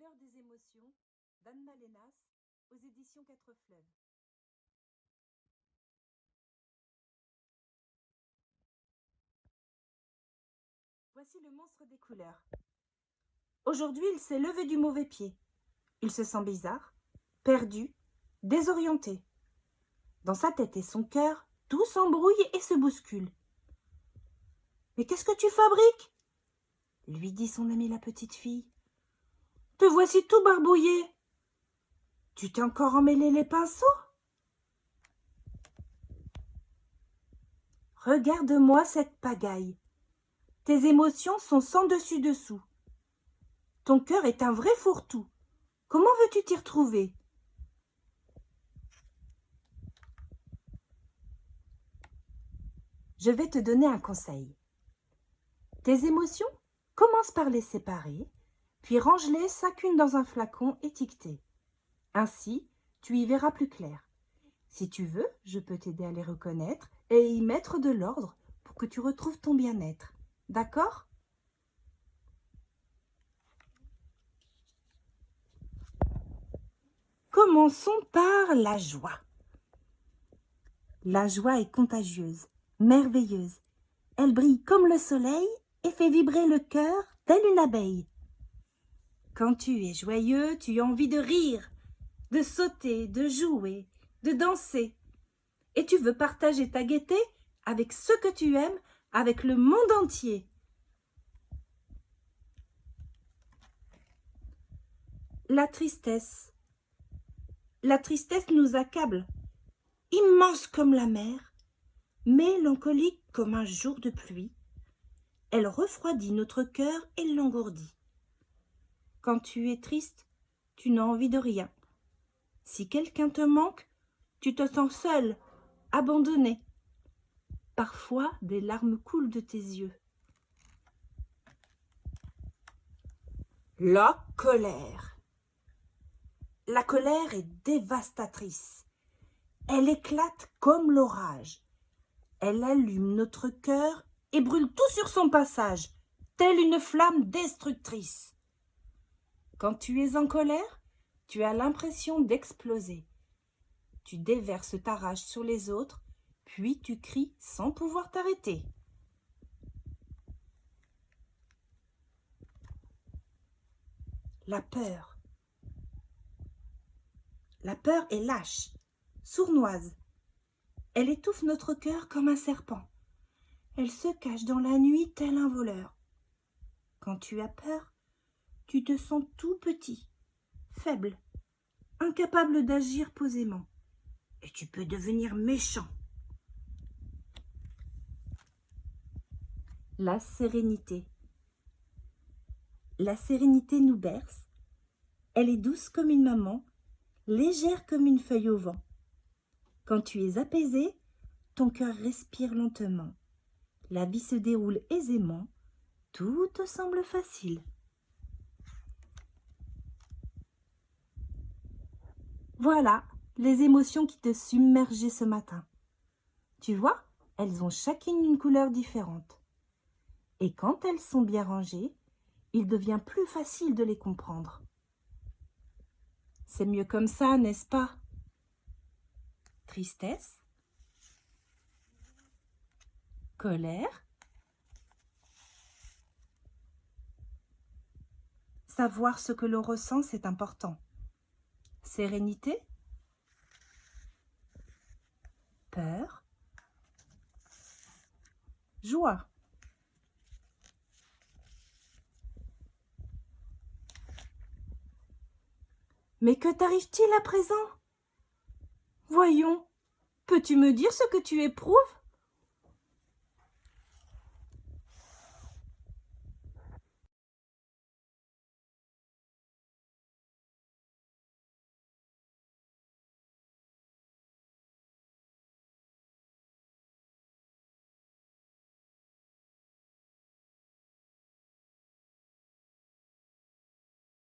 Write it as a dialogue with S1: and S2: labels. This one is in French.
S1: couleurs des émotions d'Anne Malenas aux éditions 4 Fleuves. Voici le monstre des couleurs. Aujourd'hui, il s'est levé du mauvais pied. Il se sent bizarre, perdu, désorienté. Dans sa tête et son cœur, tout s'embrouille et se bouscule. « Mais qu'est-ce que tu fabriques ?» lui dit son amie la petite fille. « Te voici tout barbouillé. Tu t'es encore emmêlé les pinceaux ? Regarde-moi cette pagaille. Tes émotions sont sans dessus-dessous. Ton cœur est un vrai fourre-tout. Comment veux-tu t'y retrouver ? Je vais te donner un conseil. Tes émotions, commence par les séparer, puis range-les chacune dans un flacon étiqueté. Ainsi, tu y verras plus clair. Si tu veux, je peux t'aider à les reconnaître et y mettre de l'ordre pour que tu retrouves ton bien-être. D'accord ? Commençons par la joie. La joie est contagieuse, merveilleuse. Elle brille comme le soleil et fait vibrer le cœur telle une abeille. Quand tu es joyeux, tu as envie de rire, de sauter, de jouer, de danser. Et tu veux partager ta gaieté avec ceux que tu aimes, avec le monde entier. La tristesse. La tristesse nous accable, immense comme la mer, mélancolique comme un jour de pluie. Elle refroidit notre cœur et l'engourdit. Quand tu es triste, tu n'as envie de rien. Si quelqu'un te manque, tu te sens seul, abandonné. Parfois, des larmes coulent de tes yeux. La colère. La colère est dévastatrice. Elle éclate comme l'orage. Elle allume notre cœur et brûle tout sur son passage, telle une flamme destructrice. Quand tu es en colère, tu as l'impression d'exploser. Tu déverses ta rage sur les autres, puis tu cries sans pouvoir t'arrêter. La peur. La peur est lâche, sournoise. Elle étouffe notre cœur comme un serpent. Elle se cache dans la nuit tel un voleur. Quand tu as peur, tu te sens tout petit, faible, incapable d'agir posément. Et tu peux devenir méchant. La sérénité. La sérénité nous berce. Elle est douce comme une maman, légère comme une feuille au vent. Quand tu es apaisé, ton cœur respire lentement. La vie se déroule aisément. Tout te semble facile. Voilà les émotions qui te submergeaient ce matin. Tu vois, elles ont chacune une couleur différente. Et quand elles sont bien rangées, il devient plus facile de les comprendre. C'est mieux comme ça, n'est-ce pas ? Tristesse, colère, savoir ce que l'on ressent, c'est important. Sérénité, peur, joie. Mais que t'arrive-t-il à présent ? Voyons, peux-tu me dire ce que tu éprouves ?